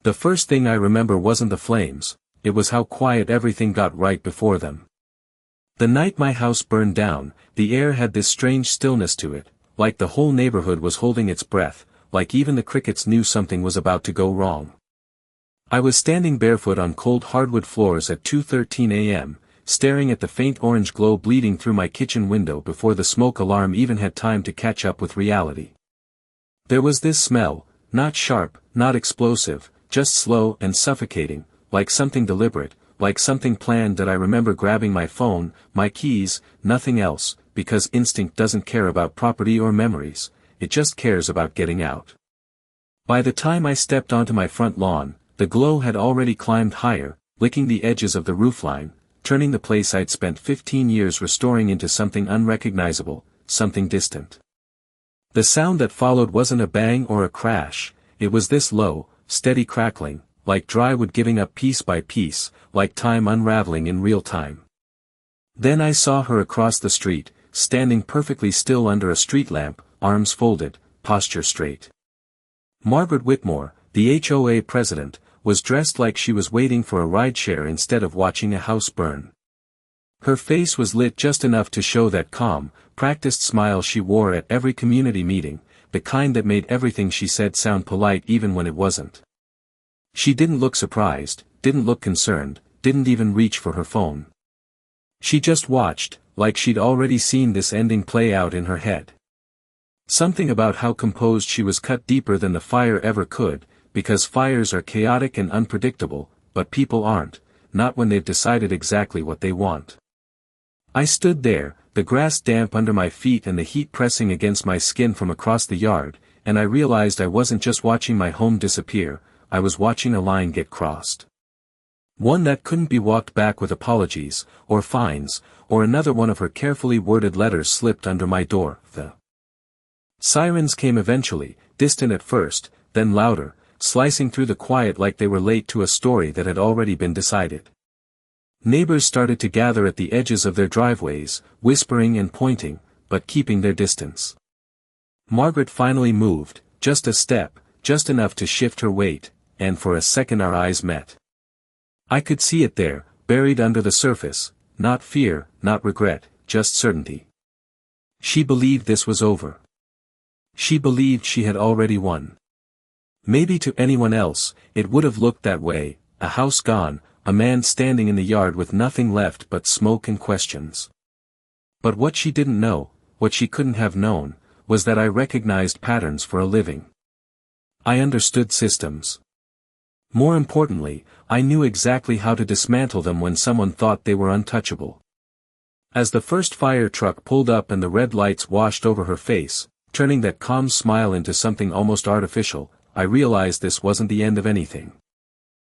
The first thing I remember wasn't the flames, it was how quiet everything got right before them. The night my house burned down, the air had this strange stillness to it, like the whole neighborhood was holding its breath, like even the crickets knew something was about to go wrong. I was standing barefoot on cold hardwood floors at 2:13 a.m., staring at the faint orange glow bleeding through my kitchen window before the smoke alarm even had time to catch up with reality. There was this smell, not sharp, not explosive, just slow and suffocating, like something deliberate, like something planned that I remember grabbing my phone, my keys, nothing else, because instinct doesn't care about property or memories, it just cares about getting out. By the time I stepped onto my front lawn, the glow had already climbed higher, licking the edges of the roofline, turning the place I'd spent 15 years restoring into something unrecognizable, something distant. The sound that followed wasn't a bang or a crash, it was this low, steady crackling, like dry wood giving up piece by piece, like time unraveling in real time. Then I saw her across the street, standing perfectly still under a street lamp, arms folded, posture straight. Margaret Whitmore, the HOA president, was dressed like she was waiting for a rideshare instead of watching a house burn. Her face was lit just enough to show that calm, practiced smile she wore at every community meeting, the kind that made everything she said sound polite even when it wasn't. She didn't look surprised, didn't look concerned, didn't even reach for her phone. She just watched, like she'd already seen this ending play out in her head. Something about how composed she was cut deeper than the fire ever could, because fires are chaotic and unpredictable, but people aren't, not when they've decided exactly what they want. I stood there, the grass damp under my feet and the heat pressing against my skin from across the yard, and I realized I wasn't just watching my home disappear, I was watching a line get crossed. One that couldn't be walked back with apologies, or fines, or another one of her carefully worded letters slipped under my door. The sirens came eventually, distant at first, then louder, slicing through the quiet like they were late to a story that had already been decided. Neighbors started to gather at the edges of their driveways, whispering and pointing, but keeping their distance. Margaret finally moved, just a step, just enough to shift her weight, and for a second our eyes met. I could see it there, buried under the surface, not fear, not regret, just certainty. She believed this was over. She believed she had already won. Maybe to anyone else, it would have looked that way, a house gone, a man standing in the yard with nothing left but smoke and questions. But what she didn't know, what she couldn't have known, was that I recognized patterns for a living. I understood systems. More importantly, I knew exactly how to dismantle them when someone thought they were untouchable. As the first fire truck pulled up and the red lights washed over her face, turning that calm smile into something almost artificial, I realized this wasn't the end of anything.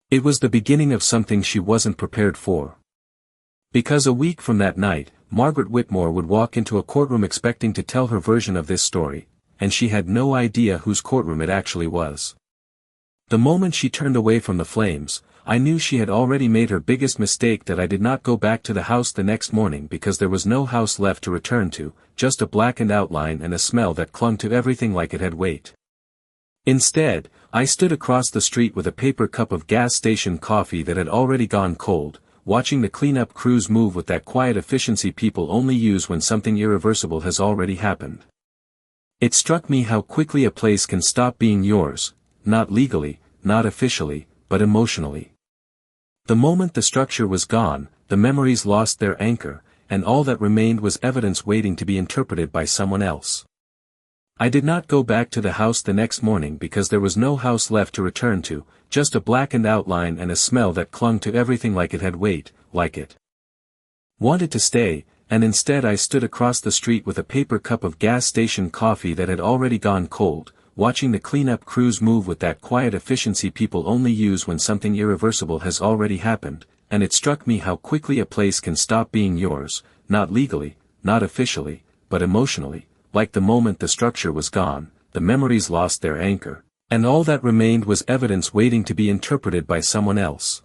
It was the beginning of something she wasn't prepared for. Because a week from that night, Margaret Whitmore would walk into a courtroom expecting to tell her version of this story, and she had no idea whose courtroom it actually was. The moment she turned away from the flames, I knew she had already made her biggest mistake, that I did not go back to the house the next morning because there was no house left to return to, just a blackened outline and a smell that clung to everything like it had weight. Instead, I stood across the street with a paper cup of gas station coffee that had already gone cold, watching the cleanup crews move with that quiet efficiency people only use when something irreversible has already happened. It struck me how quickly a place can stop being yours, not legally, not officially, but emotionally. The moment the structure was gone, the memories lost their anchor, and all that remained was evidence waiting to be interpreted by someone else. I did not go back to the house the next morning because there was no house left to return to, just a blackened outline and a smell that clung to everything like it had weight, like it wanted to stay, and instead I stood across the street with a paper cup of gas station coffee that had already gone cold, watching the cleanup crews move with that quiet efficiency people only use when something irreversible has already happened, and it struck me how quickly a place can stop being yours, not legally, not officially, but emotionally. Like the moment the structure was gone, the memories lost their anchor, and all that remained was evidence waiting to be interpreted by someone else.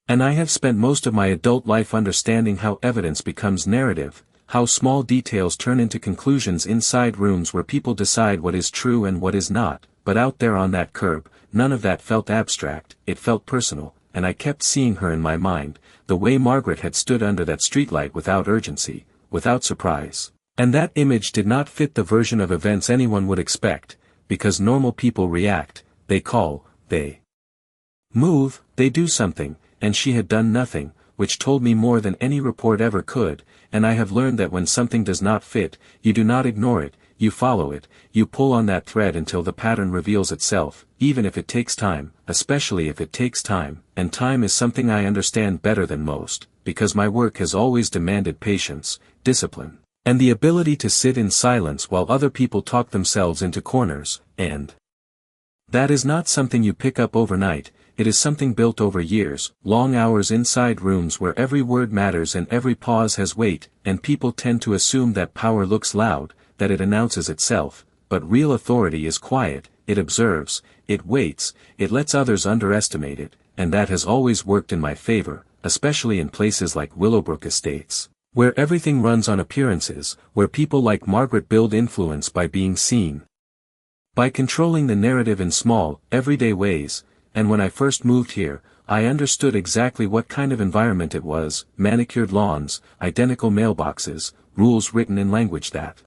And I have spent most of my adult life understanding how evidence becomes narrative, how small details turn into conclusions inside rooms where people decide what is true and what is not, but out there on that curb, none of that felt abstract, it felt personal, and I kept seeing her in my mind, the way Margaret had stood under that streetlight without urgency, without surprise. And that image did not fit the version of events anyone would expect, because normal people react, they call, they move, they do something, and she had done nothing, which told me more than any report ever could, and I have learned that when something does not fit, you do not ignore it, you follow it, you pull on that thread until the pattern reveals itself, even if it takes time, especially if it takes time, and time is something I understand better than most, because my work has always demanded patience, discipline, and the ability to sit in silence while other people talk themselves into corners, and that is not something you pick up overnight. It is something built over years, long hours inside rooms where every word matters and every pause has weight, and people tend to assume that power looks loud, that it announces itself, but real authority is quiet, it observes, it waits, it lets others underestimate it, and that has always worked in my favor, especially in places like Willowbrook Estates, where everything runs on appearances, where people like Margaret build influence by being seen. By controlling the narrative in small, everyday ways. And when I first moved here, I understood exactly what kind of environment it was, manicured lawns, identical mailboxes, rules written in language that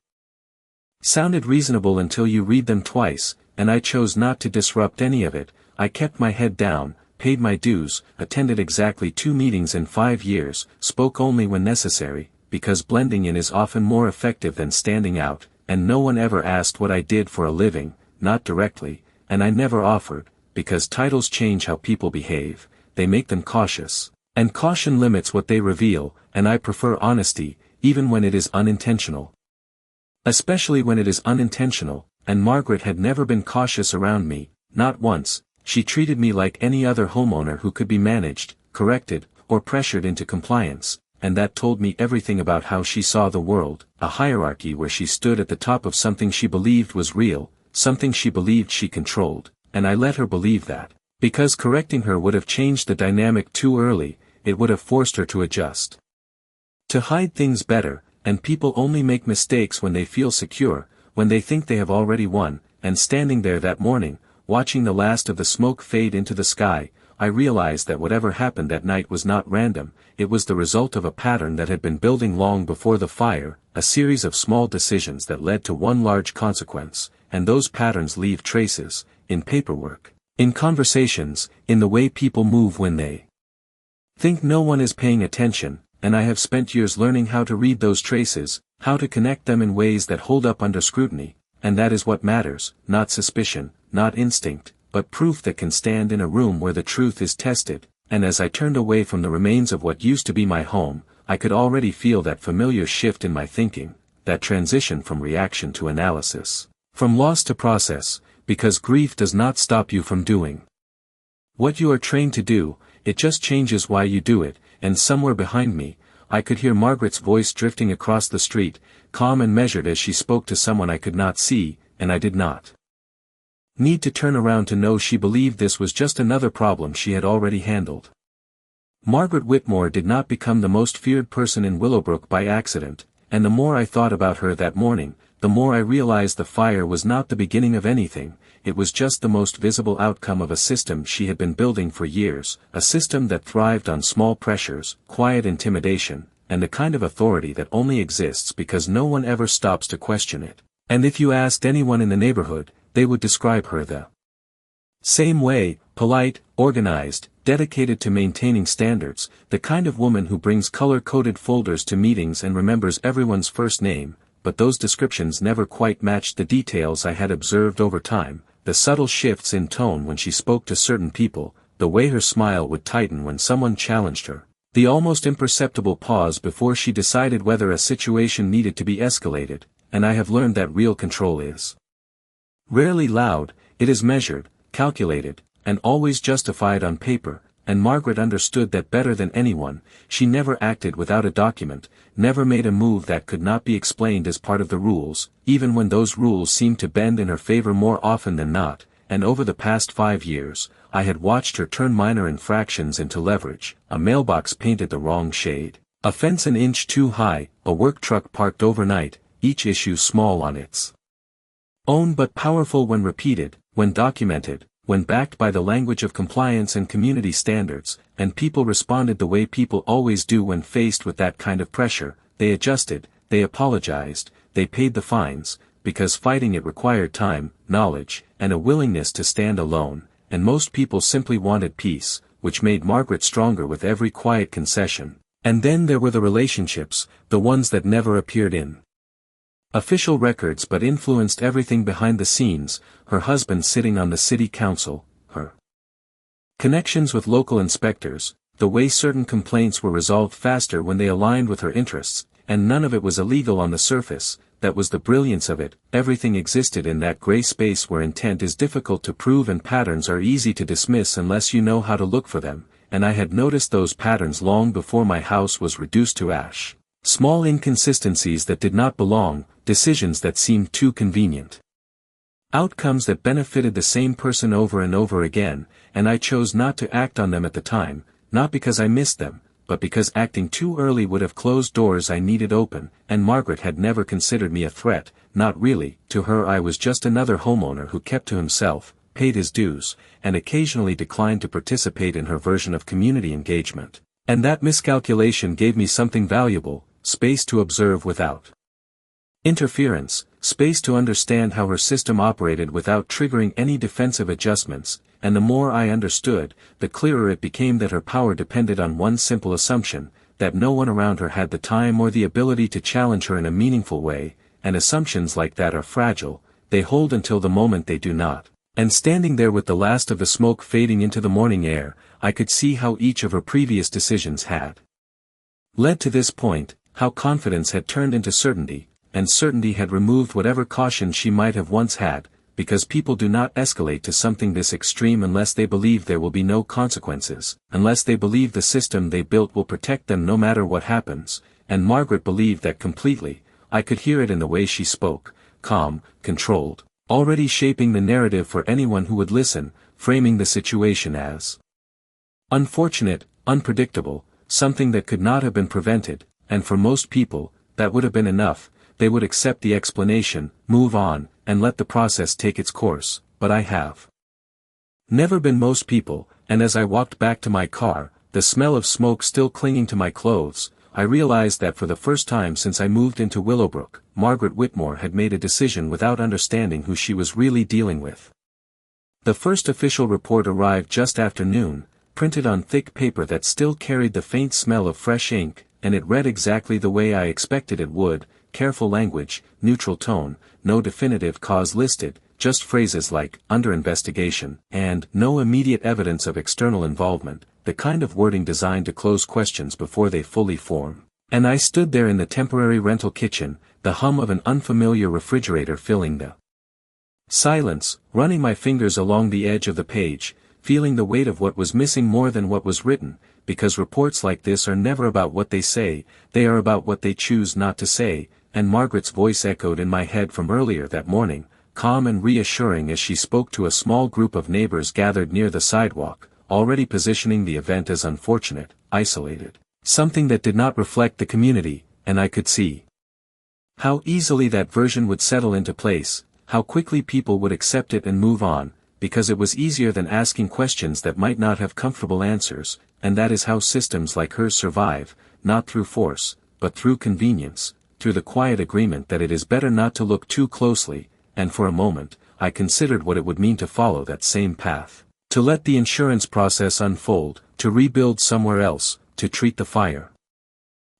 sounded reasonable until you read them twice, and I chose not to disrupt any of it. I kept my head down, paid my dues, attended exactly 2 meetings in 5 years, spoke only when necessary, because blending in is often more effective than standing out, and no one ever asked what I did for a living, not directly, and I never offered. Because titles change how people behave, they make them cautious, and caution limits what they reveal, and I prefer honesty, even when it is unintentional. Especially when it is unintentional, and Margaret had never been cautious around me, not once. She treated me like any other homeowner who could be managed, corrected, or pressured into compliance, and that told me everything about how she saw the world, a hierarchy where she stood at the top of something she believed was real, something she believed she controlled. And I let her believe that, because correcting her would have changed the dynamic too early, it would have forced her to adjust. To hide things better, and people only make mistakes when they feel secure, when they think they have already won, and standing there that morning, watching the last of the smoke fade into the sky, I realized that whatever happened that night was not random, it was the result of a pattern that had been building long before the fire, a series of small decisions that led to one large consequence, and those patterns leave traces, in paperwork, in conversations, in the way people move when they think no one is paying attention, and I have spent years learning how to read those traces, how to connect them in ways that hold up under scrutiny, and that is what matters, not suspicion, not instinct, but proof that can stand in a room where the truth is tested, and as I turned away from the remains of what used to be my home, I could already feel that familiar shift in my thinking, that transition from reaction to analysis, from loss to process, because grief does not stop you from doing what you are trained to do, it just changes why you do it, and somewhere behind me, I could hear Margaret's voice drifting across the street, calm and measured as she spoke to someone I could not see, and I did not need to turn around to know she believed this was just another problem she had already handled. Margaret Whitmore did not become the most feared person in Willowbrook by accident, and the more I thought about her that morning, the more I realized the fire was not the beginning of anything, it was just the most visible outcome of a system she had been building for years, a system that thrived on small pressures, quiet intimidation, and the kind of authority that only exists because no one ever stops to question it. And if you asked anyone in the neighborhood, they would describe her the same way, polite, organized, dedicated to maintaining standards, the kind of woman who brings color-coded folders to meetings and remembers everyone's first name, but those descriptions never quite matched the details I had observed over time, the subtle shifts in tone when she spoke to certain people, the way her smile would tighten when someone challenged her, the almost imperceptible pause before she decided whether a situation needed to be escalated, and I have learned that real control is rarely loud, it is measured, calculated, and always justified on paper, and Margaret understood that better than anyone. She never acted without a document, never made a move that could not be explained as part of the rules, even when those rules seemed to bend in her favor more often than not, and over the past 5 years, I had watched her turn minor infractions into leverage, a mailbox painted the wrong shade, a fence an inch too high, a work truck parked overnight, each issue small on its own but powerful when repeated, when documented, when backed by the language of compliance and community standards, and people responded the way people always do when faced with that kind of pressure, they adjusted, they apologized, they paid the fines, because fighting it required time, knowledge, and a willingness to stand alone, and most people simply wanted peace, which made Margaret stronger with every quiet concession. And then there were the relationships, the ones that never appeared in official records but influenced everything behind the scenes, her husband sitting on the city council, her connections with local inspectors, the way certain complaints were resolved faster when they aligned with her interests, and none of it was illegal on the surface. That was the brilliance of it. Everything existed in that gray space where intent is difficult to prove and patterns are easy to dismiss unless you know how to look for them, and I had noticed those patterns long before my house was reduced to ash. Small inconsistencies that did not belong, decisions that seemed too convenient. Outcomes that benefited the same person over and over again, and I chose not to act on them at the time, not because I missed them, but because acting too early would have closed doors I needed open, and Margaret had never considered me a threat. Not really. To her I was just another homeowner who kept to himself, paid his dues, and occasionally declined to participate in her version of community engagement. And that miscalculation gave me something valuable, space to observe without interference, space to understand how her system operated without triggering any defensive adjustments, and the more I understood, the clearer it became that her power depended on one simple assumption, that no one around her had the time or the ability to challenge her in a meaningful way, and assumptions like that are fragile, they hold until the moment they do not. And standing there with the last of the smoke fading into the morning air, I could see how each of her previous decisions had led to this point, how confidence had turned into certainty, and certainty had removed whatever caution she might have once had, because people do not escalate to something this extreme unless they believe there will be no consequences, unless they believe the system they built will protect them no matter what happens, and Margaret believed that completely. I could hear it in the way she spoke, calm, controlled, already shaping the narrative for anyone who would listen, framing the situation as unfortunate, unpredictable, something that could not have been prevented, and for most people, that would have been enough. They would accept the explanation, move on, and let the process take its course, but I have never been most people, and as I walked back to my car, the smell of smoke still clinging to my clothes, I realized that for the first time since I moved into Willowbrook, Margaret Whitmore had made a decision without understanding who she was really dealing with. The first official report arrived just after noon, printed on thick paper that still carried the faint smell of fresh ink, and it read exactly the way I expected it would. Careful language, neutral tone, no definitive cause listed, just phrases like, under investigation, and no immediate evidence of external involvement, the kind of wording designed to close questions before they fully form. And I stood there in the temporary rental kitchen, the hum of an unfamiliar refrigerator filling the silence, running my fingers along the edge of the page, feeling the weight of what was missing more than what was written, because reports like this are never about what they say, they are about what they choose not to say. And Margaret's voice echoed in my head from earlier that morning, calm and reassuring as she spoke to a small group of neighbors gathered near the sidewalk, already positioning the event as unfortunate, isolated, something that did not reflect the community, and I could see how easily that version would settle into place, how quickly people would accept it and move on, because it was easier than asking questions that might not have comfortable answers, and that is how systems like hers survive, not through force, but through convenience, through the quiet agreement that it is better not to look too closely, and for a moment, I considered what it would mean to follow that same path. To let the insurance process unfold, to rebuild somewhere else, to treat the fire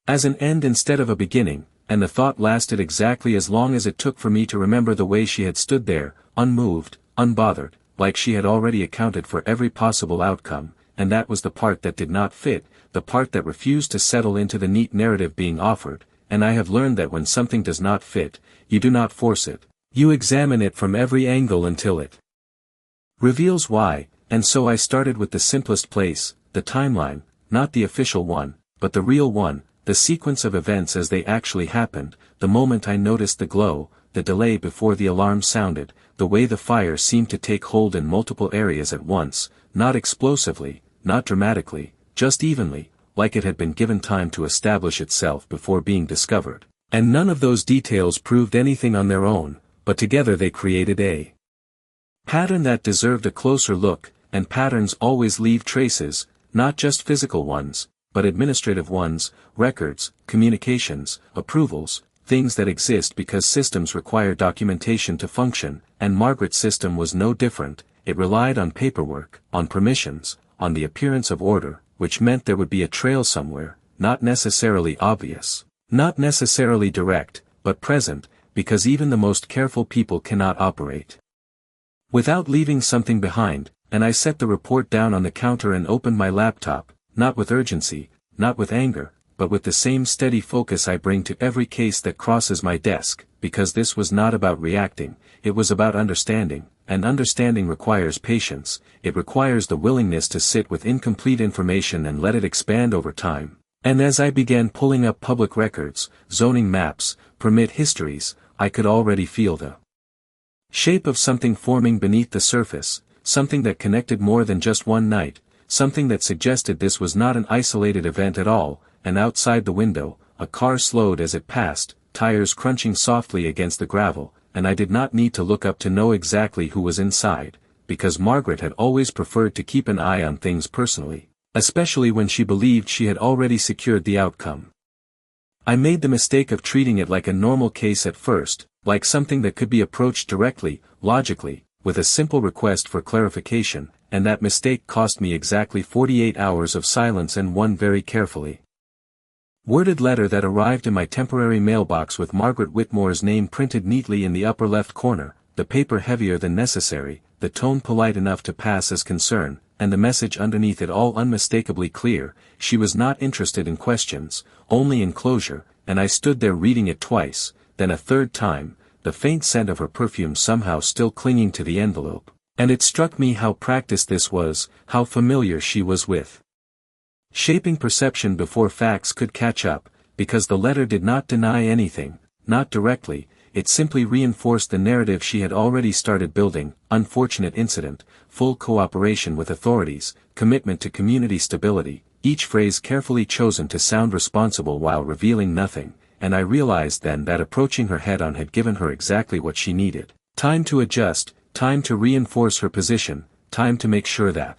as an end instead of a beginning, and the thought lasted exactly as long as it took for me to remember the way she had stood there, unmoved, unbothered, like she had already accounted for every possible outcome, and that was the part that did not fit, the part that refused to settle into the neat narrative being offered. And I have learned that when something does not fit, you do not force it, you examine it from every angle until it reveals why, and so I started with the simplest place, the timeline, not the official one, but the real one, the sequence of events as they actually happened, the moment I noticed the glow, the delay before the alarm sounded, the way the fire seemed to take hold in multiple areas at once, not explosively, not dramatically, just evenly, like it had been given time to establish itself before being discovered. And none of those details proved anything on their own, but together they created a Pattern that deserved a closer look, and patterns always leave traces, not just physical ones, but administrative ones, records, communications, approvals, things that exist because systems require documentation to function, and Margaret's system was no different. It relied on paperwork, on permissions, on the appearance of order, which meant there would be a trail somewhere, not necessarily obvious, not necessarily direct, but present, because even the most careful people cannot operate without leaving something behind. And I set the report down on the counter and opened my laptop, not with urgency, not with anger, but with the same steady focus I bring to every case that crosses my desk, because this was not about reacting, it was about understanding, and understanding requires patience, it requires the willingness to sit with incomplete information and let it expand over time. And as I began pulling up public records, zoning maps, permit histories, I could already feel the shape of something forming beneath the surface, something that connected more than just one night, something that suggested this was not an isolated event at all. And outside the window, a car slowed as it passed, tires crunching softly against the gravel, and I did not need to look up to know exactly who was inside, because Margaret had always preferred to keep an eye on things personally, especially when she believed she had already secured the outcome. I made the mistake of treating it like a normal case at first, like something that could be approached directly, logically, with a simple request for clarification, and that mistake cost me exactly 48 hours of silence and one very carefully worded letter that arrived in my temporary mailbox with Margaret Whitmore's name printed neatly in the upper left corner, the paper heavier than necessary, the tone polite enough to pass as concern, and the message underneath it all unmistakably clear. She was not interested in questions, only in closure, and I stood there reading it twice, then a third time, the faint scent of her perfume somehow still clinging to the envelope, and it struck me how practiced this was, how familiar she was with shaping perception before facts could catch up, because the letter did not deny anything, not directly, it simply reinforced the narrative she had already started building: unfortunate incident, full cooperation with authorities, commitment to community stability, each phrase carefully chosen to sound responsible while revealing nothing. And I realized then that approaching her head-on had given her exactly what she needed: time to adjust, time to reinforce her position, time to make sure that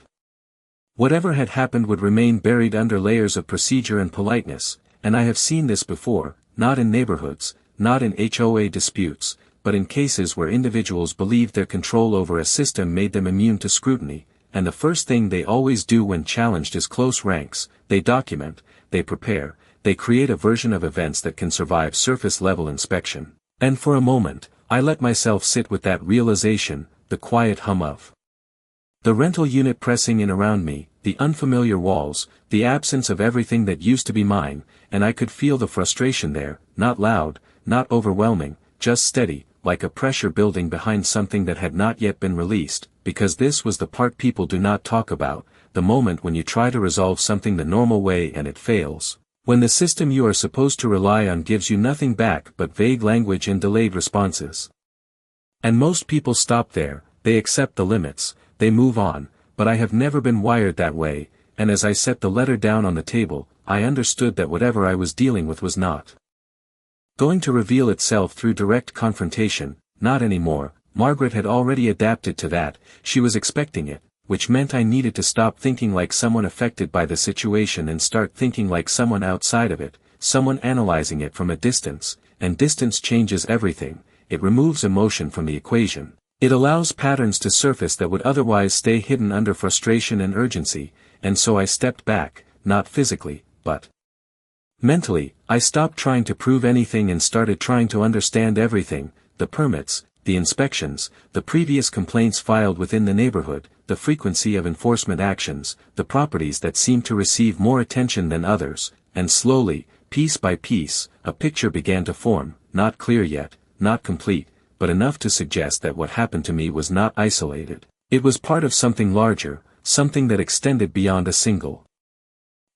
whatever had happened would remain buried under layers of procedure and politeness. And I have seen this before, not in neighborhoods, not in HOA disputes, but in cases where individuals believed their control over a system made them immune to scrutiny, and the first thing they always do when challenged is close ranks: they document, they prepare, they create a version of events that can survive surface-level inspection. And for a moment, I let myself sit with that realization, the quiet hum of the rental unit pressing in around me, the unfamiliar walls, the absence of everything that used to be mine, and I could feel the frustration there, not loud, not overwhelming, just steady, like a pressure building behind something that had not yet been released, because this was the part people do not talk about, the moment when you try to resolve something the normal way and it fails. When the system you are supposed to rely on gives you nothing back but vague language and delayed responses. And most people stop there, they accept the limits, they move on, but I have never been wired that way, and as I set the letter down on the table, I understood that whatever I was dealing with was not going to reveal itself through direct confrontation, not anymore. Margaret had already adapted to that, she was expecting it, which meant I needed to stop thinking like someone affected by the situation and start thinking like someone outside of it, someone analyzing it from a distance, and distance changes everything. It removes emotion from the equation. It allows patterns to surface that would otherwise stay hidden under frustration and urgency, and so I stepped back, not physically, but mentally. I stopped trying to prove anything and started trying to understand everything: the permits, the inspections, the previous complaints filed within the neighborhood, the frequency of enforcement actions, the properties that seemed to receive more attention than others, and slowly, piece by piece, a picture began to form, not clear yet, not complete, but enough to suggest that what happened to me was not isolated. It was part of something larger, something that extended beyond a single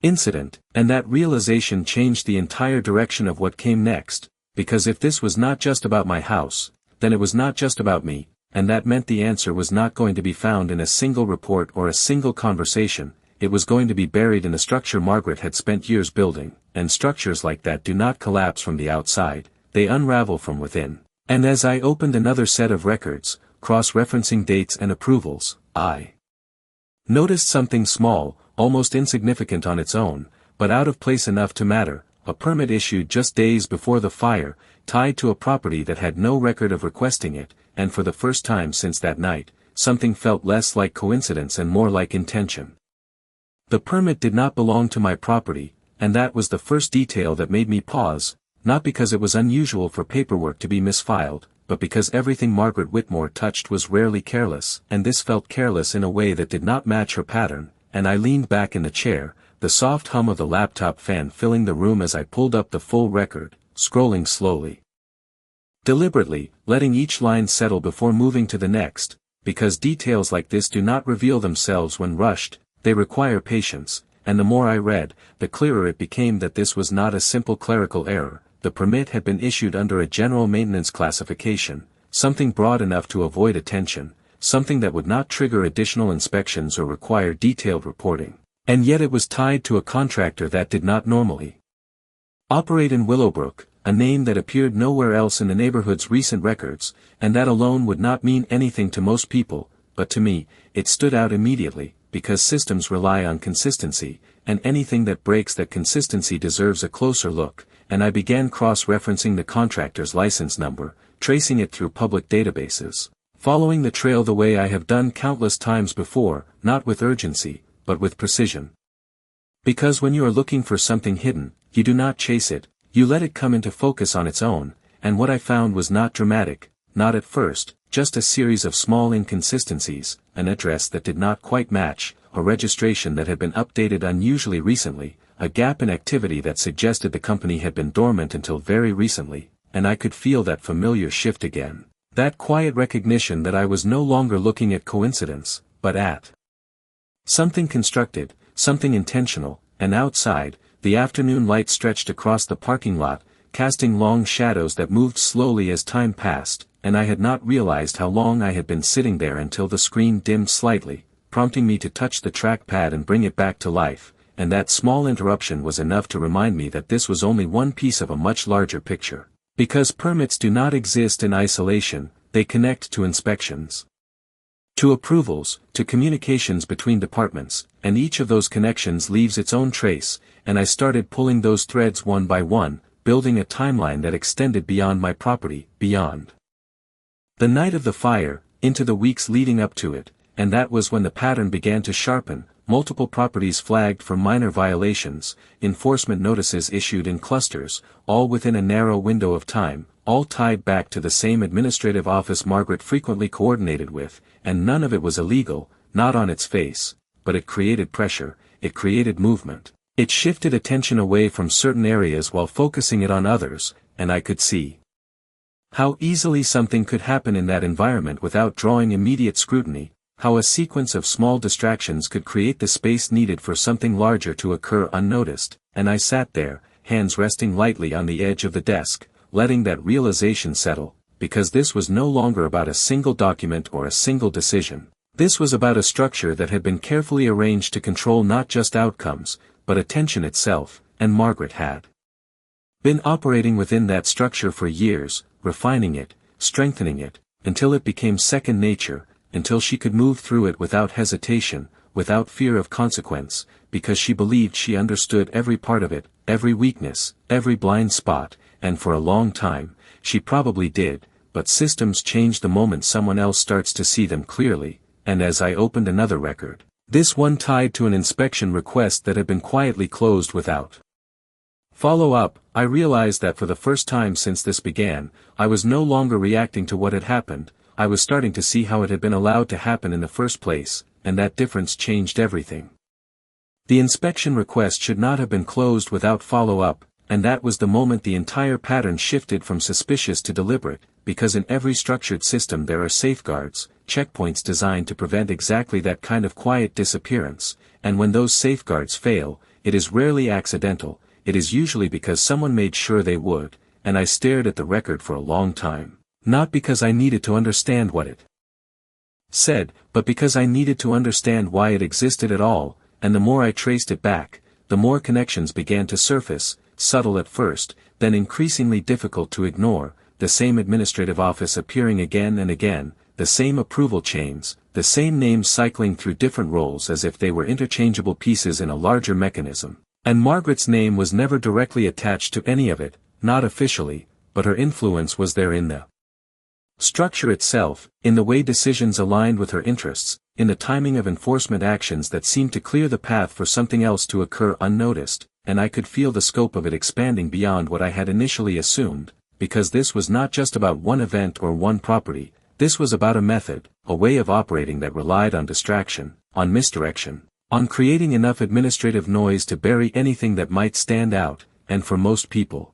incident, and that realization changed the entire direction of what came next, because if this was not just about my house, then it was not just about me, and that meant the answer was not going to be found in a single report or a single conversation. It was going to be buried in a structure Margaret had spent years building, and structures like that do not collapse from the outside, they unravel from within. And as I opened another set of records, cross-referencing dates and approvals, I noticed something small, almost insignificant on its own, but out of place enough to matter, a permit issued just days before the fire, tied to a property that had no record of requesting it, and for the first time since that night, something felt less like coincidence and more like intention. The permit did not belong to my property, and that was the first detail that made me pause, not because it was unusual for paperwork to be misfiled, but because everything Margaret Whitmore touched was rarely careless, and this felt careless in a way that did not match her pattern, and I leaned back in the chair, the soft hum of the laptop fan filling the room as I pulled up the full record, scrolling slowly. Deliberately, letting each line settle before moving to the next, because details like this do not reveal themselves when rushed, they require patience, and the more I read, the clearer it became that this was not a simple clerical error. The permit had been issued under a general maintenance classification, something broad enough to avoid attention, something that would not trigger additional inspections or require detailed reporting, and yet it was tied to a contractor that did not normally operate in Willowbrook, a name that appeared nowhere else in the neighborhood's recent records, and that alone would not mean anything to most people, but to me, it stood out immediately, because systems rely on consistency, and anything that breaks that consistency deserves a closer look, and I began cross-referencing the contractor's license number, tracing it through public databases, following the trail the way I have done countless times before, not with urgency, but with precision. Because when you are looking for something hidden, you do not chase it, you let it come into focus on its own, and what I found was not dramatic, not at first, just a series of small inconsistencies, an address that did not quite match, a registration that had been updated unusually recently, a gap in activity that suggested the company had been dormant until very recently, and I could feel that familiar shift again, that quiet recognition that I was no longer looking at coincidence, but at something constructed, something intentional, and outside, the afternoon light stretched across the parking lot, casting long shadows that moved slowly as time passed, and I had not realized how long I had been sitting there until the screen dimmed slightly, prompting me to touch the trackpad and bring it back to life. And that small interruption was enough to remind me that this was only one piece of a much larger picture. Because permits do not exist in isolation, they connect to inspections, to approvals, to communications between departments, and each of those connections leaves its own trace, and I started pulling those threads one by one, building a timeline that extended beyond my property, beyond the night of the fire, into the weeks leading up to it, and that was when the pattern began to sharpen. Multiple properties flagged for minor violations, enforcement notices issued in clusters, all within a narrow window of time, all tied back to the same administrative office Margaret frequently coordinated with, and none of it was illegal, not on its face, but it created pressure, it created movement, it shifted attention away from certain areas while focusing it on others, and I could see how easily something could happen in that environment without drawing immediate scrutiny, how a sequence of small distractions could create the space needed for something larger to occur unnoticed, and I sat there, hands resting lightly on the edge of the desk, letting that realization settle, because this was no longer about a single document or a single decision. This was about a structure that had been carefully arranged to control not just outcomes, but attention itself, and Margaret had been operating within that structure for years, refining it, strengthening it, until it became second nature, until she could move through it without hesitation, without fear of consequence, because she believed she understood every part of it, every weakness, every blind spot, and for a long time, she probably did, but systems change the moment someone else starts to see them clearly, and as I opened another record, this one tied to an inspection request that had been quietly closed without follow-up, I realized that for the first time since this began, I was no longer reacting to what had happened, I was starting to see how it had been allowed to happen in the first place, and that difference changed everything. The inspection request should not have been closed without follow-up, and that was the moment the entire pattern shifted from suspicious to deliberate, because in every structured system there are safeguards, checkpoints designed to prevent exactly that kind of quiet disappearance, and when those safeguards fail, it is rarely accidental, it is usually because someone made sure they would, and I stared at the record for a long time. Not because I needed to understand what it said, but because I needed to understand why it existed at all, and the more I traced it back, the more connections began to surface, subtle at first, then increasingly difficult to ignore, the same administrative office appearing again and again, the same approval chains, the same names cycling through different roles as if they were interchangeable pieces in a larger mechanism. And Margaret's name was never directly attached to any of it, not officially, but her influence was there in the structure itself, in the way decisions aligned with her interests, in the timing of enforcement actions that seemed to clear the path for something else to occur unnoticed, and I could feel the scope of it expanding beyond what I had initially assumed, because this was not just about one event or one property, this was about a method, a way of operating that relied on distraction, on misdirection, on creating enough administrative noise to bury anything that might stand out, and for most people,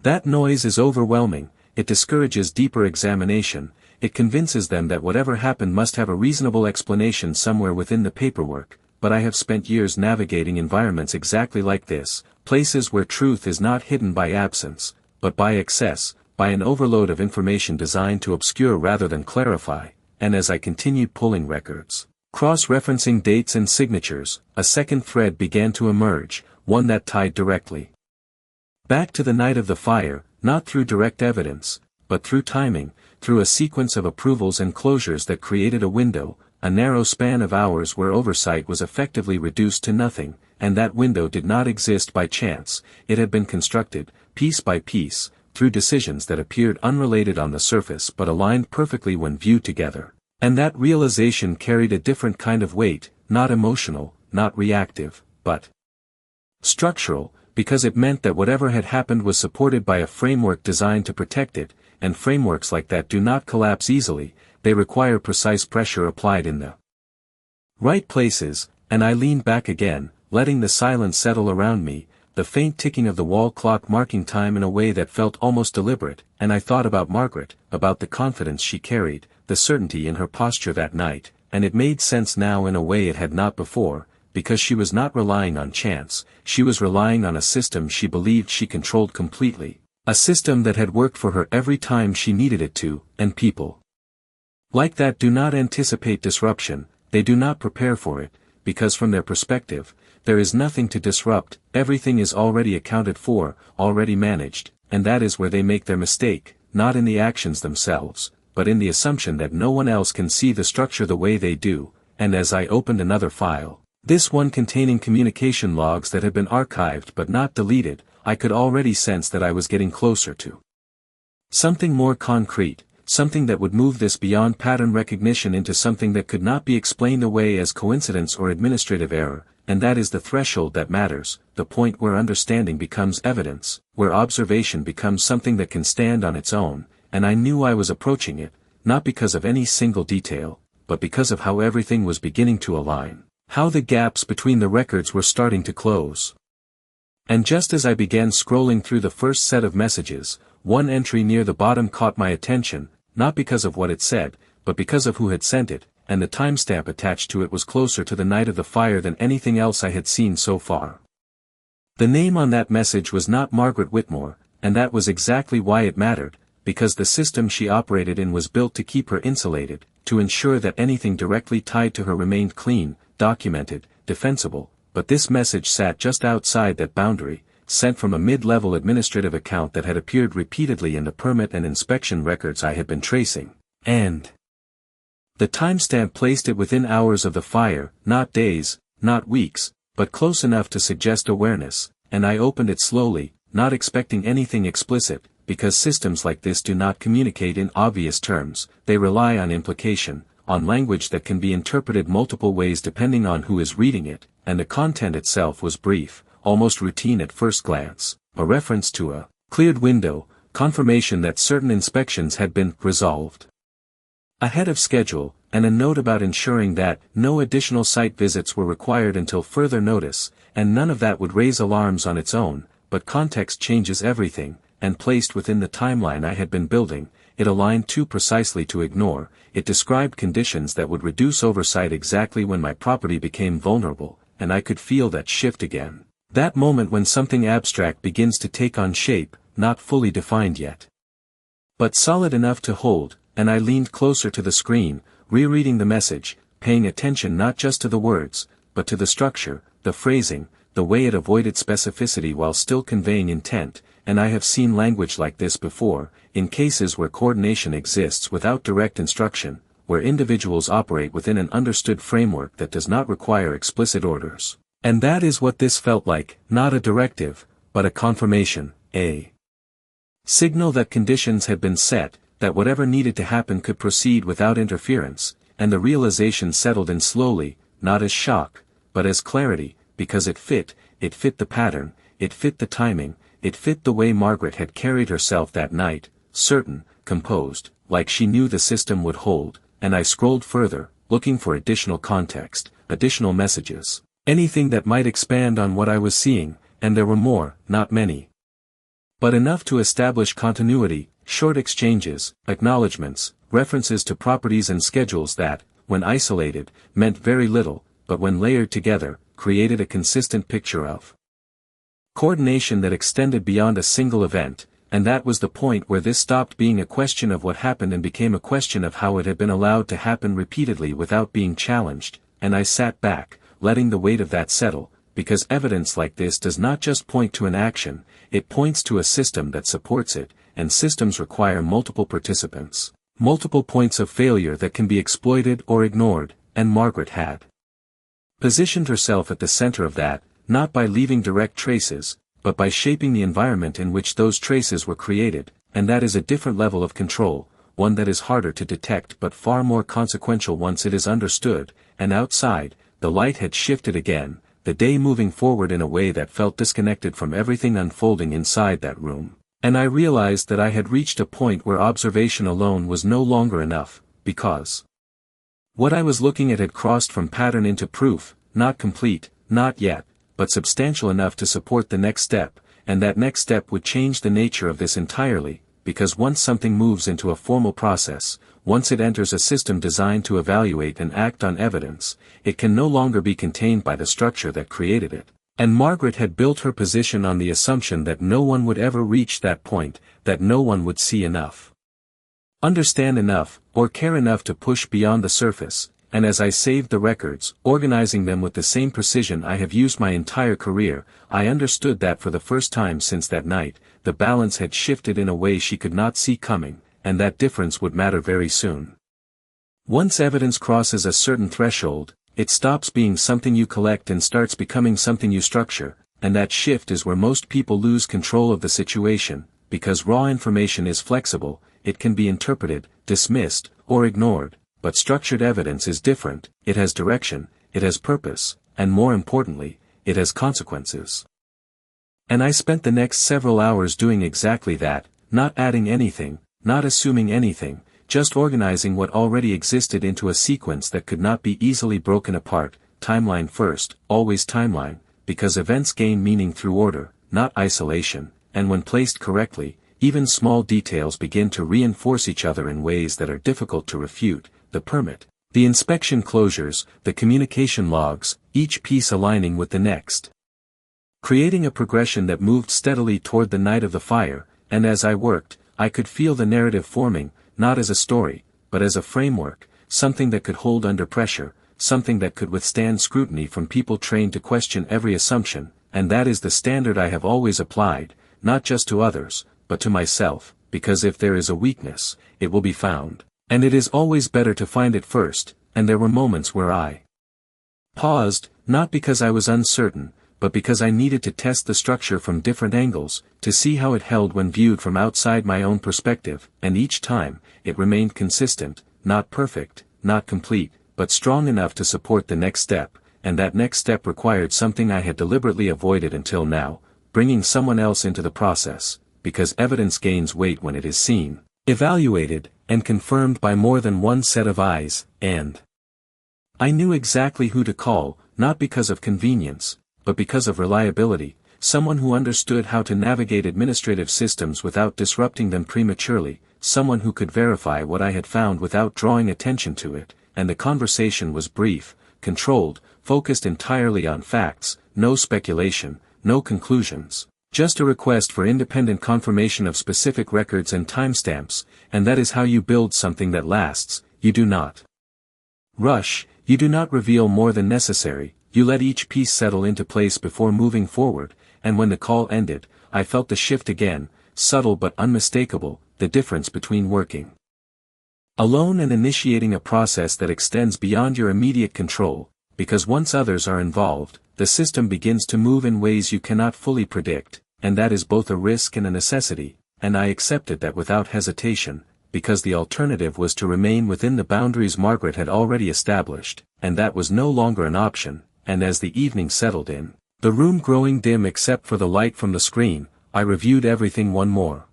that noise is overwhelming. It discourages deeper examination, it convinces them that whatever happened must have a reasonable explanation somewhere within the paperwork, but I have spent years navigating environments exactly like this, places where truth is not hidden by absence, but by excess, by an overload of information designed to obscure rather than clarify, and as I continued pulling records, cross-referencing dates and signatures, a second thread began to emerge, one that tied directly back to the night of the fire, not through direct evidence, but through timing, through a sequence of approvals and closures that created a window, a narrow span of hours where oversight was effectively reduced to nothing, and that window did not exist by chance, it had been constructed, piece by piece, through decisions that appeared unrelated on the surface but aligned perfectly when viewed together. And that realization carried a different kind of weight, not emotional, not reactive, but structural, because it meant that whatever had happened was supported by a framework designed to protect it, and frameworks like that do not collapse easily, they require precise pressure applied in the right places, and I leaned back again, letting the silence settle around me, the faint ticking of the wall clock marking time in a way that felt almost deliberate, and I thought about Margaret, about the confidence she carried, the certainty in her posture that night, and it made sense now in a way it had not before, because she was not relying on chance, she was relying on a system she believed she controlled completely, a system that had worked for her every time she needed it to, and people like that do not anticipate disruption, they do not prepare for it, because from their perspective, there is nothing to disrupt, everything is already accounted for, already managed, and that is where they make their mistake, not in the actions themselves, but in the assumption that no one else can see the structure the way they do, and as I opened another file, this one containing communication logs that had been archived but not deleted, I could already sense that I was getting closer to something more concrete, something that would move this beyond pattern recognition into something that could not be explained away as coincidence or administrative error, and that is the threshold that matters, the point where understanding becomes evidence, where observation becomes something that can stand on its own, and I knew I was approaching it, not because of any single detail, but because of how everything was beginning to align. How the gaps between the records were starting to close. And just as I began scrolling through the first set of messages, one entry near the bottom caught my attention, not because of what it said, but because of who had sent it, and the timestamp attached to it was closer to the night of the fire than anything else I had seen so far. The name on that message was not Margaret Whitmore, and that was exactly why it mattered, because the system she operated in was built to keep her insulated, to ensure that anything directly tied to her remained clean, documented, defensible, but this message sat just outside that boundary, sent from a mid-level administrative account that had appeared repeatedly in the permit and inspection records I had been tracing, and the timestamp placed it within hours of the fire, not days, not weeks, but close enough to suggest awareness, and I opened it slowly, not expecting anything explicit, because systems like this do not communicate in obvious terms, they rely on implication, on language that can be interpreted multiple ways depending on who is reading it, and the content itself was brief, almost routine at first glance, a reference to a cleared window, confirmation that certain inspections had been resolved ahead of schedule, and a note about ensuring that no additional site visits were required until further notice, and none of that would raise alarms on its own, but context changes everything, and placed within the timeline I had been building, it aligned too precisely to ignore, it described conditions that would reduce oversight exactly when my property became vulnerable, and I could feel that shift again. That moment when something abstract begins to take on shape, not fully defined yet, but solid enough to hold, and I leaned closer to the screen, rereading the message, paying attention not just to the words, but to the structure, the phrasing, the way it avoided specificity while still conveying intent, and I have seen language like this before, in cases where coordination exists without direct instruction, where individuals operate within an understood framework that does not require explicit orders. And that is what this felt like, not a directive, but a confirmation, a signal that conditions had been set, that whatever needed to happen could proceed without interference, and the realization settled in slowly, not as shock, but as clarity, because it fit the pattern, it fit the timing, it fit the way Margaret had carried herself that night, certain, composed, like she knew the system would hold, and I scrolled further, looking for additional context, additional messages, anything that might expand on what I was seeing, and there were more, not many, but enough to establish continuity, short exchanges, acknowledgments, references to properties and schedules that, when isolated, meant very little, but when layered together, created a consistent picture of coordination that extended beyond a single event, and that was the point where this stopped being a question of what happened and became a question of how it had been allowed to happen repeatedly without being challenged, and I sat back, letting the weight of that settle, because evidence like this does not just point to an action, it points to a system that supports it, and systems require multiple participants, multiple points of failure that can be exploited or ignored, and Margaret had positioned herself at the center of that, not by leaving direct traces, but by shaping the environment in which those traces were created, and that is a different level of control, one that is harder to detect but far more consequential once it is understood, and outside, the light had shifted again, the day moving forward in a way that felt disconnected from everything unfolding inside that room, and I realized that I had reached a point where observation alone was no longer enough, because what I was looking at had crossed from pattern into proof, not complete, not yet, but substantial enough to support the next step, and that next step would change the nature of this entirely, because once something moves into a formal process, once it enters a system designed to evaluate and act on evidence, it can no longer be contained by the structure that created it. And Margaret had built her position on the assumption that no one would ever reach that point, that no one would see enough, understand enough, or care enough to push beyond the surface, and as I saved the records, organizing them with the same precision I have used my entire career, I understood that for the first time since that night, the balance had shifted in a way she could not see coming, and that difference would matter very soon. Once evidence crosses a certain threshold, it stops being something you collect and starts becoming something you structure, and that shift is where most people lose control of the situation, because raw information is flexible, it can be interpreted, dismissed, or ignored, but structured evidence is different, it has direction, it has purpose, and more importantly, it has consequences. And I spent the next several hours doing exactly that, not adding anything, not assuming anything, just organizing what already existed into a sequence that could not be easily broken apart, timeline first, always timeline, because events gain meaning through order, not isolation, and when placed correctly, even small details begin to reinforce each other in ways that are difficult to refute, the permit, the inspection closures, the communication logs, each piece aligning with the next, creating a progression that moved steadily toward the night of the fire, and as I worked, I could feel the narrative forming, not as a story, but as a framework, something that could hold under pressure, something that could withstand scrutiny from people trained to question every assumption, and that is the standard I have always applied, not just to others, but to myself, because if there is a weakness, it will be found, and it is always better to find it first, and there were moments where I paused, not because I was uncertain, but because I needed to test the structure from different angles, to see how it held when viewed from outside my own perspective, and each time, it remained consistent, not perfect, not complete, but strong enough to support the next step, and that next step required something I had deliberately avoided until now, bringing someone else into the process, because evidence gains weight when it is seen, evaluated, and confirmed by more than one set of eyes, and I knew exactly who to call, not because of convenience, but because of reliability, someone who understood how to navigate administrative systems without disrupting them prematurely, someone who could verify what I had found without drawing attention to it, and the conversation was brief, controlled, focused entirely on facts, no speculation, no conclusions, just a request for independent confirmation of specific records and timestamps, and that is how you build something that lasts. You do not rush, you do not reveal more than necessary, you let each piece settle into place before moving forward, and when the call ended, I felt the shift again, subtle but unmistakable, the difference between working alone and initiating a process that extends beyond your immediate control, because once others are involved, the system begins to move in ways you cannot fully predict, and that is both a risk and a necessity, and I accepted that without hesitation, because the alternative was to remain within the boundaries Margaret had already established, and that was no longer an option, and as the evening settled in, the room growing dim except for the light from the screen, I reviewed everything one more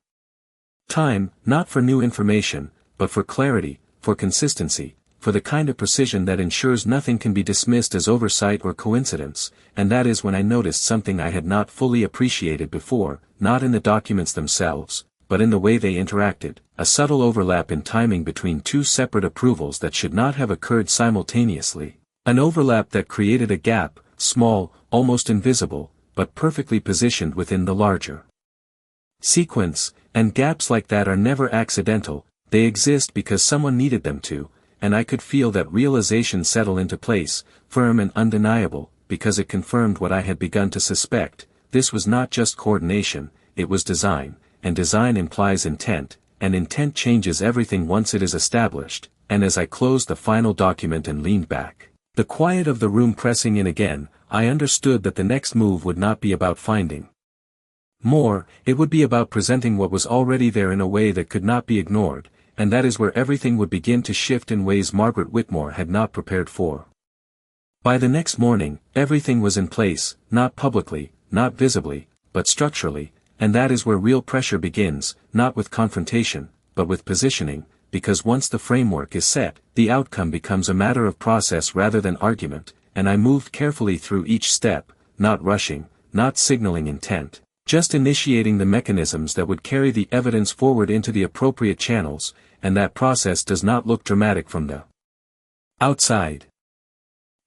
time, not for new information, but for clarity, for consistency, for the kind of precision that ensures nothing can be dismissed as oversight or coincidence, and that is when I noticed something I had not fully appreciated before, not in the documents themselves, but in the way they interacted, a subtle overlap in timing between two separate approvals that should not have occurred simultaneously, an overlap that created a gap, small, almost invisible, but perfectly positioned within the larger sequence, and gaps like that are never accidental, they exist because someone needed them to, and I could feel that realization settle into place, firm and undeniable, because it confirmed what I had begun to suspect. This was not just coordination, it was design, and design implies intent, and intent changes everything once it is established, and as I closed the final document and leaned back, the quiet of the room pressing in again, I understood that the next move would not be about finding more, it would be about presenting what was already there in a way that could not be ignored, and that is where everything would begin to shift in ways Margaret Whitmore had not prepared for. By the next morning, everything was in place, not publicly, not visibly, but structurally, and that is where real pressure begins, not with confrontation, but with positioning, because once the framework is set, the outcome becomes a matter of process rather than argument, and I moved carefully through each step, not rushing, not signaling intent, just initiating the mechanisms that would carry the evidence forward into the appropriate channels, and that process does not look dramatic from the outside.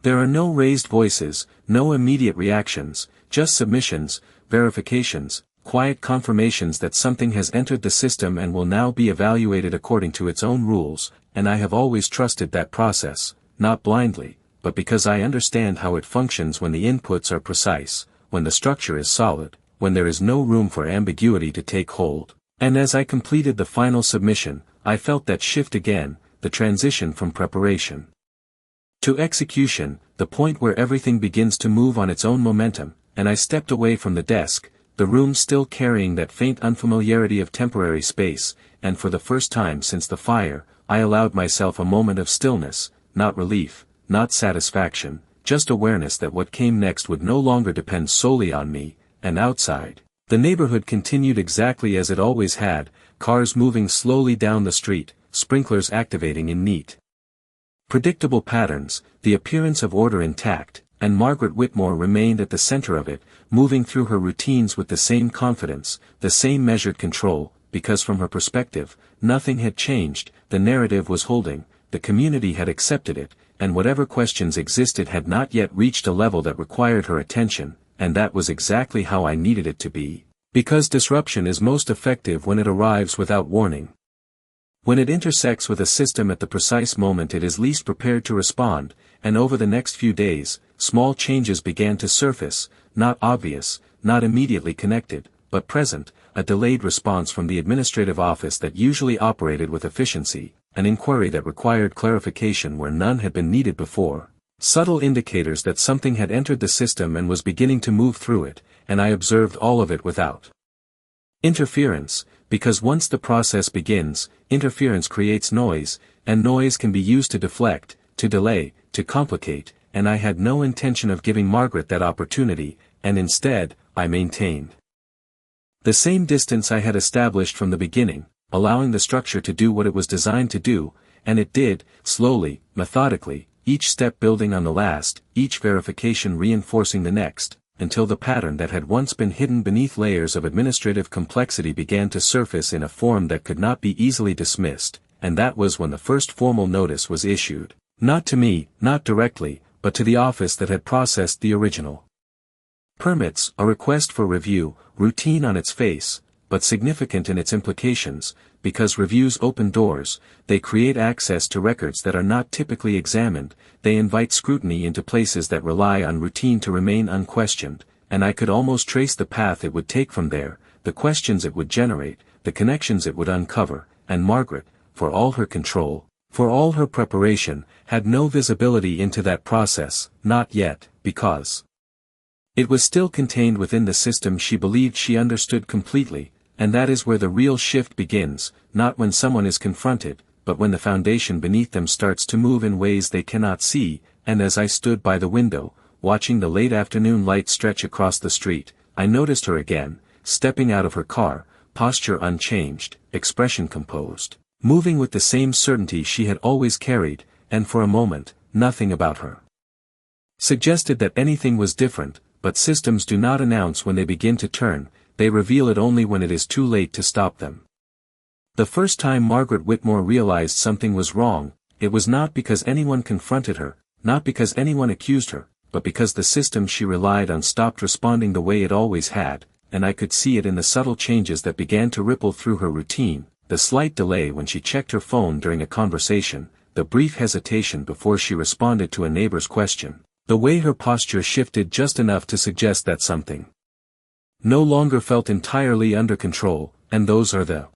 There are no raised voices, no immediate reactions, just submissions, verifications, quiet confirmations that something has entered the system and will now be evaluated according to its own rules, and I have always trusted that process, not blindly, but because I understand how it functions when the inputs are precise, when the structure is solid, when there is no room for ambiguity to take hold. And as I completed the final submission, I felt that shift again, the transition from preparation to execution, the point where everything begins to move on its own momentum, and I stepped away from the desk, the room still carrying that faint unfamiliarity of temporary space, and for the first time since the fire, I allowed myself a moment of stillness, not relief, not satisfaction, just awareness that what came next would no longer depend solely on me. And outside, the neighborhood continued exactly as it always had, cars moving slowly down the street, sprinklers activating in neat, predictable patterns, the appearance of order intact, and Margaret Whitmore remained at the center of it, moving through her routines with the same confidence, the same measured control, because from her perspective, nothing had changed, the narrative was holding, the community had accepted it, and whatever questions existed had not yet reached a level that required her attention. And that was exactly how I needed it to be. Because disruption is most effective when it arrives without warning. When it intersects with a system at the precise moment it is least prepared to respond, and over the next few days, small changes began to surface, not obvious, not immediately connected, but present, a delayed response from the administrative office that usually operated with efficiency, an inquiry that required clarification where none had been needed before. Subtle indicators that something had entered the system and was beginning to move through it, and I observed all of it without interference, because once the process begins, interference creates noise, and noise can be used to deflect, to delay, to complicate, and I had no intention of giving Margaret that opportunity, and instead, I maintained the same distance I had established from the beginning, allowing the structure to do what it was designed to do, and it did, slowly, methodically, each step building on the last, each verification reinforcing the next, until the pattern that had once been hidden beneath layers of administrative complexity began to surface in a form that could not be easily dismissed, and that was when the first formal notice was issued, not to me, not directly, but to the office that had processed the original permits, a request for review, routine on its face, but significant in its implications, because reviews open doors, they create access to records that are not typically examined, they invite scrutiny into places that rely on routine to remain unquestioned, and I could almost trace the path it would take from there, the questions it would generate, the connections it would uncover, and Margaret, for all her control, for all her preparation, had no visibility into that process, not yet, because it was still contained within the system she believed she understood completely, and that is where the real shift begins, not when someone is confronted, but when the foundation beneath them starts to move in ways they cannot see. And as I stood by the window, watching the late afternoon light stretch across the street, I noticed her again, stepping out of her car, posture unchanged, expression composed, moving with the same certainty she had always carried, and for a moment, nothing about her suggested that anything was different. But systems do not announce when they begin to turn, they reveal it only when it is too late to stop them. The first time Margaret Whitmore realized something was wrong, it was not because anyone confronted her, not because anyone accused her, but because the system she relied on stopped responding the way it always had, and I could see it in the subtle changes that began to ripple through her routine, the slight delay when she checked her phone during a conversation, the brief hesitation before she responded to a neighbor's question. The way her posture shifted just enough to suggest that something no longer felt entirely under control, and those are the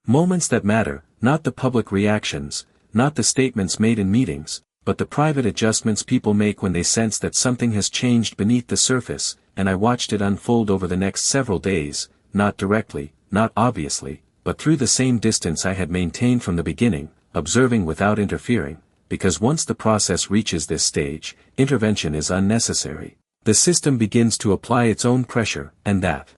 moments that matter, not the public reactions, not the statements made in meetings, but the private adjustments people make when they sense that something has changed beneath the surface, and I watched it unfold over the next several days, not directly, not obviously, but through the same distance I had maintained from the beginning, observing without interfering. Because once the process reaches this stage, intervention is unnecessary. The system begins to apply its own pressure, and that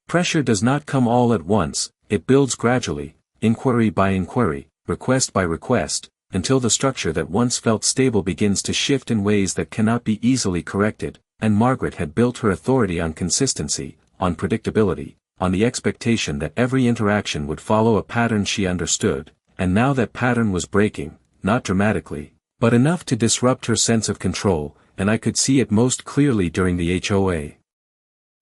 pressure does not come all at once, it builds gradually, inquiry by inquiry, request by request, until the structure that once felt stable begins to shift in ways that cannot be easily corrected, and Margaret had built her authority on consistency, on predictability, on the expectation that every interaction would follow a pattern she understood, and now that pattern was breaking. Not dramatically, but enough to disrupt her sense of control, and I could see it most clearly during the HOA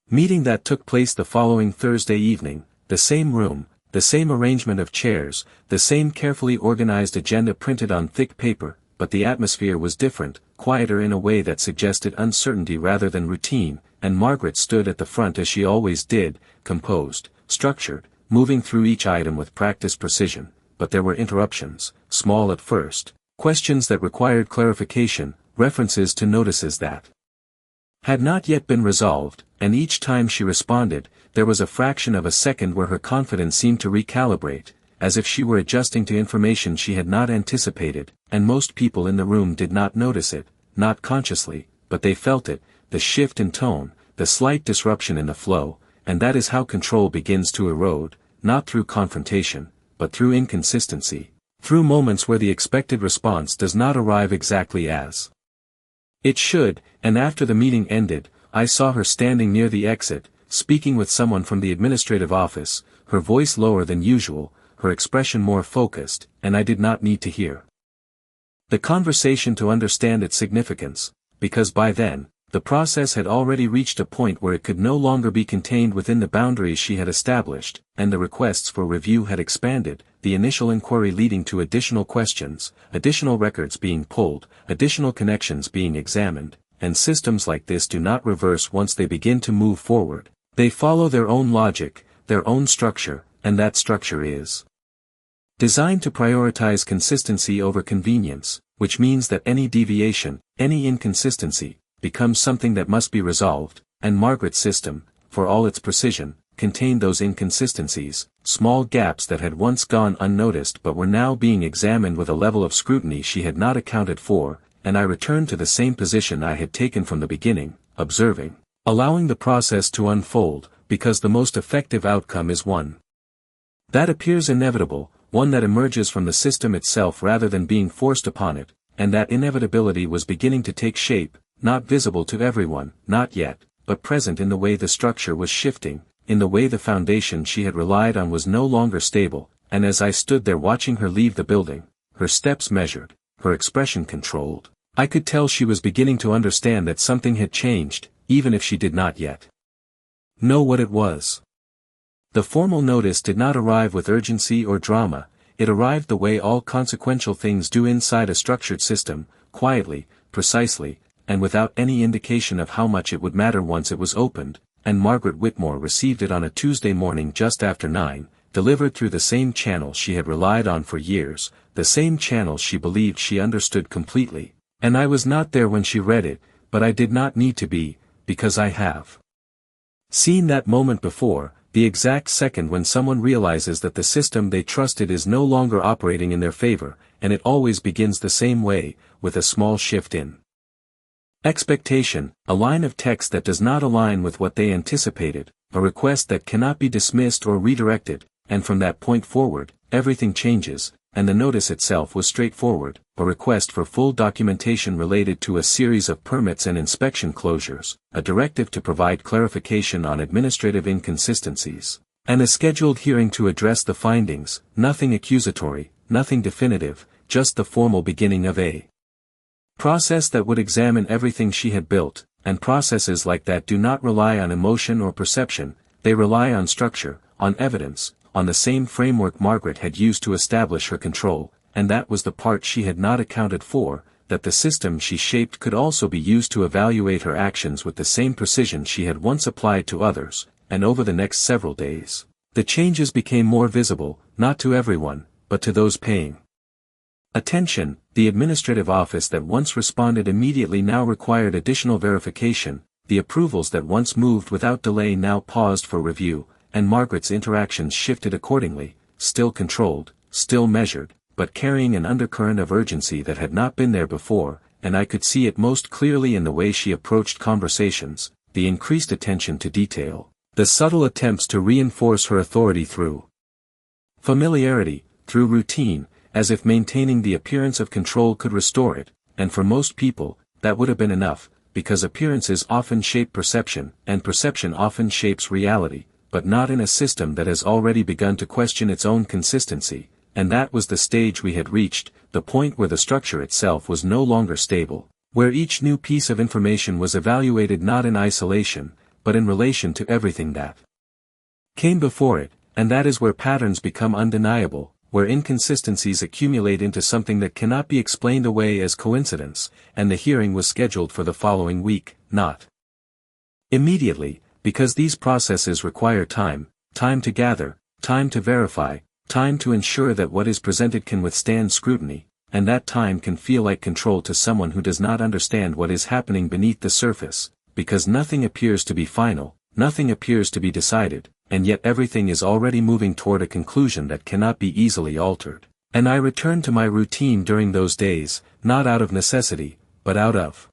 meeting that took place the following Thursday evening. The same room, the same arrangement of chairs, the same carefully organized agenda printed on thick paper, but the atmosphere was different, quieter in a way that suggested uncertainty rather than routine, and Margaret stood at the front as she always did, composed, structured, moving through each item with practiced precision. But there were interruptions, small at first, questions that required clarification, references to notices that had not yet been resolved, and each time she responded, there was a fraction of a second where her confidence seemed to recalibrate, as if she were adjusting to information she had not anticipated, and most people in the room did not notice it, not consciously, but they felt it, the shift in tone, the slight disruption in the flow, and that is how control begins to erode, not through confrontation, but through inconsistency, through moments where the expected response does not arrive exactly as it should. And after the meeting ended, I saw her standing near the exit, speaking with someone from the administrative office, her voice lower than usual, her expression more focused, and I did not need to hear the conversation to understand its significance, because by then, the process had already reached a point where it could no longer be contained within the boundaries she had established, and the requests for review had expanded, the initial inquiry leading to additional questions, additional records being pulled, additional connections being examined, and systems like this do not reverse once they begin to move forward. They follow their own logic, their own structure, and that structure is designed to prioritize consistency over convenience, which means that any deviation, any inconsistency, becomes something that must be resolved, and Margaret's system, for all its precision, contained those inconsistencies, small gaps that had once gone unnoticed but were now being examined with a level of scrutiny she had not accounted for, and I returned to the same position I had taken from the beginning, observing, allowing the process to unfold, because the most effective outcome is one that appears inevitable, one that emerges from the system itself rather than being forced upon it, and that inevitability was beginning to take shape, not visible to everyone, not yet, but present in the way the structure was shifting, in the way the foundation she had relied on was no longer stable, and as I stood there watching her leave the building, her steps measured, her expression controlled, I could tell she was beginning to understand that something had changed, even if she did not yet know what it was. The formal notice did not arrive with urgency or drama, it arrived the way all consequential things do inside a structured system, quietly, precisely, and without any indication of how much it would matter once it was opened, and Margaret Whitmore received it on a Tuesday morning just after 9, delivered through the same channel she had relied on for years, the same channel she believed she understood completely, and I was not there when she read it, but I did not need to be, because I have seen that moment before, the exact second when someone realizes that the system they trusted is no longer operating in their favor, and it always begins the same way, with a small shift in expectation, a line of text that does not align with what they anticipated, a request that cannot be dismissed or redirected, and from that point forward, everything changes, and the notice itself was straightforward, a request for full documentation related to a series of permits and inspection closures, a directive to provide clarification on administrative inconsistencies, and a scheduled hearing to address the findings, nothing accusatory, nothing definitive, just the formal beginning of a process that would examine everything she had built, and processes like that do not rely on emotion or perception, they rely on structure, on evidence, on the same framework Margaret had used to establish her control, and that was the part she had not accounted for, that the system she shaped could also be used to evaluate her actions with the same precision she had once applied to others, and over the next several days, the changes became more visible, not to everyone, but to those paying attention. The administrative office that once responded immediately now required additional verification, the approvals that once moved without delay now paused for review, and Margaret's interactions shifted accordingly, still controlled, still measured, but carrying an undercurrent of urgency that had not been there before, and I could see it most clearly in the way she approached conversations, the increased attention to detail, the subtle attempts to reinforce her authority through familiarity, through routine, as if maintaining the appearance of control could restore it, and for most people, that would have been enough, because appearances often shape perception, and perception often shapes reality, but not in a system that has already begun to question its own consistency, and that was the stage we had reached, the point where the structure itself was no longer stable, where each new piece of information was evaluated not in isolation, but in relation to everything that came before it, and that is where patterns become undeniable, where inconsistencies accumulate into something that cannot be explained away as coincidence, and the hearing was scheduled for the following week, not immediately, because these processes require time, time to gather, time to verify, time to ensure that what is presented can withstand scrutiny, and that time can feel like control to someone who does not understand what is happening beneath the surface, because nothing appears to be final, nothing appears to be decided, and yet everything is already moving toward a conclusion that cannot be easily altered. And I returned to my routine during those days, not out of necessity, but out of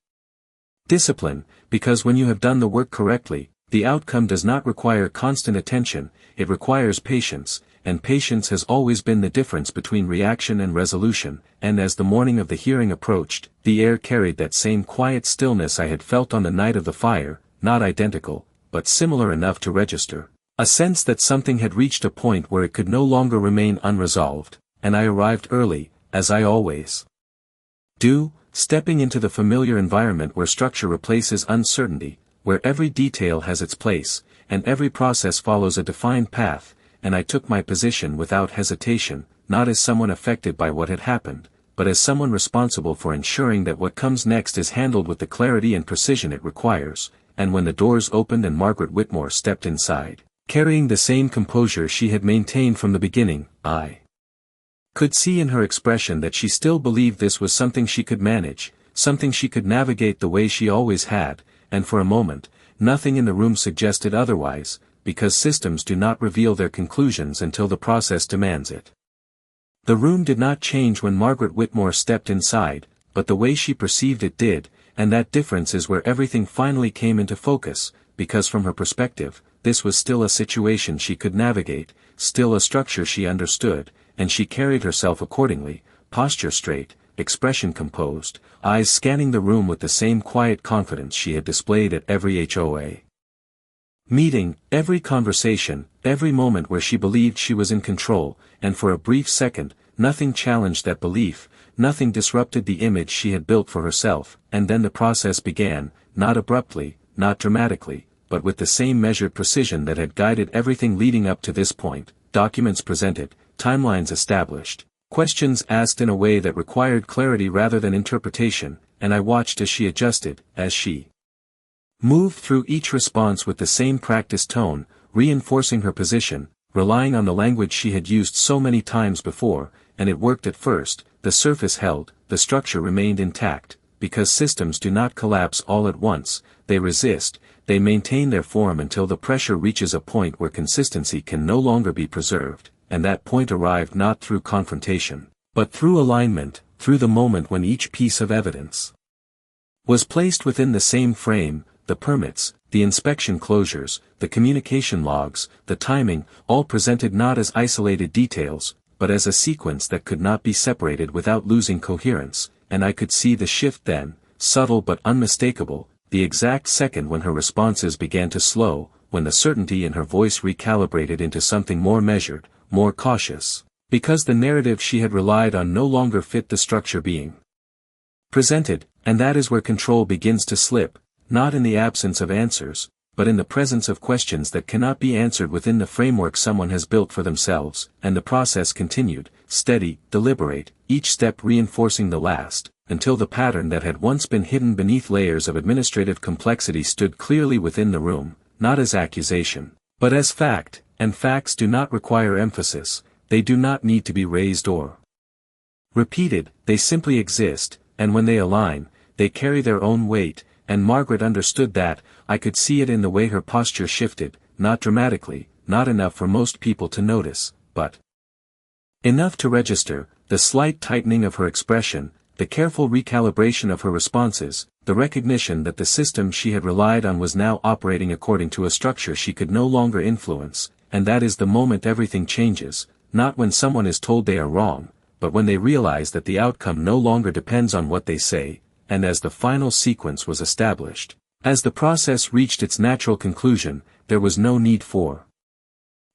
discipline, because when you have done the work correctly, the outcome does not require constant attention, it requires patience, and patience has always been the difference between reaction and resolution, and as the morning of the hearing approached, the air carried that same quiet stillness I had felt on the night of the fire, not identical, but similar enough to register a sense that something had reached a point where it could no longer remain unresolved, and I arrived early, as I always do, stepping into the familiar environment where structure replaces uncertainty, where every detail has its place, and every process follows a defined path, and I took my position without hesitation, not as someone affected by what had happened, but as someone responsible for ensuring that what comes next is handled with the clarity and precision it requires, and when the doors opened and Margaret Whitmore stepped inside, carrying the same composure she had maintained from the beginning, I could see in her expression that she still believed this was something she could manage, something she could navigate the way she always had, and for a moment, nothing in the room suggested otherwise, because systems do not reveal their conclusions until the process demands it. The room did not change when Margaret Whitmore stepped inside, but the way she perceived it did, and that difference is where everything finally came into focus, because from her perspective, this was still a situation she could navigate, still a structure she understood, and she carried herself accordingly, posture straight, expression composed, eyes scanning the room with the same quiet confidence she had displayed at every HOA meeting, every conversation, every moment where she believed she was in control, and for a brief second, nothing challenged that belief, nothing disrupted the image she had built for herself, and then the process began, not abruptly, not dramatically, but with the same measured precision that had guided everything leading up to this point, documents presented, timelines established, questions asked in a way that required clarity rather than interpretation, and I watched as she adjusted, as she moved through each response with the same practiced tone, reinforcing her position, relying on the language she had used so many times before, and it worked at first. The surface held, the structure remained intact, because systems do not collapse all at once, they resist, they maintain their form until the pressure reaches a point where consistency can no longer be preserved, and that point arrived not through confrontation, but through alignment, through the moment when each piece of evidence was placed within the same frame, the permits, the inspection closures, the communication logs, the timing, all presented not as isolated details, but as a sequence that could not be separated without losing coherence, and I could see the shift then, subtle but unmistakable, the exact second when her responses began to slow, when the certainty in her voice recalibrated into something more measured, more cautious, because the narrative she had relied on no longer fit the structure being presented, and that is where control begins to slip, not in the absence of answers, but in the presence of questions that cannot be answered within the framework someone has built for themselves. And the process continued, steady, deliberate, each step reinforcing the last, until the pattern that had once been hidden beneath layers of administrative complexity stood clearly within the room, not as accusation, but as fact, and facts do not require emphasis, they do not need to be raised or repeated, they simply exist, and when they align, they carry their own weight. And Margaret understood that. I could see it in the way her posture shifted, not dramatically, not enough for most people to notice, but enough to register, the slight tightening of her expression, the careful recalibration of her responses, the recognition that the system she had relied on was now operating according to a structure she could no longer influence, and that is the moment everything changes, not when someone is told they are wrong, but when they realize that the outcome no longer depends on what they say. And as the final sequence was established, as the process reached its natural conclusion, there was no need for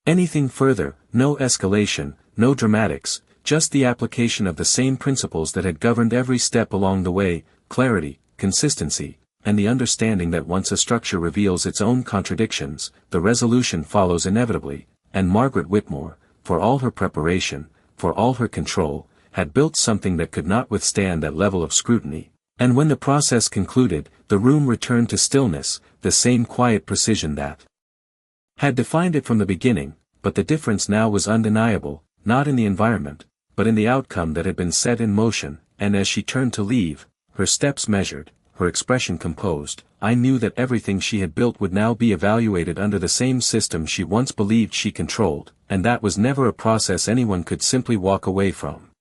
anything further, no escalation, no dramatics, just the application of the same principles that had governed every step along the way, clarity, consistency, and the understanding that once a structure reveals its own contradictions, the resolution follows inevitably. And Margaret Whitmore, for all her preparation, for all her control, had built something that could not withstand that level of scrutiny. And when the process concluded, the room returned to stillness, the same quiet precision that had defined it from the beginning, but the difference now was undeniable, not in the environment, but in the outcome that had been set in motion. And as she turned to leave, her steps measured, her expression composed, I knew that everything she had built would now be evaluated under the same system she once believed she controlled, and that was never a process anyone could simply walk away from.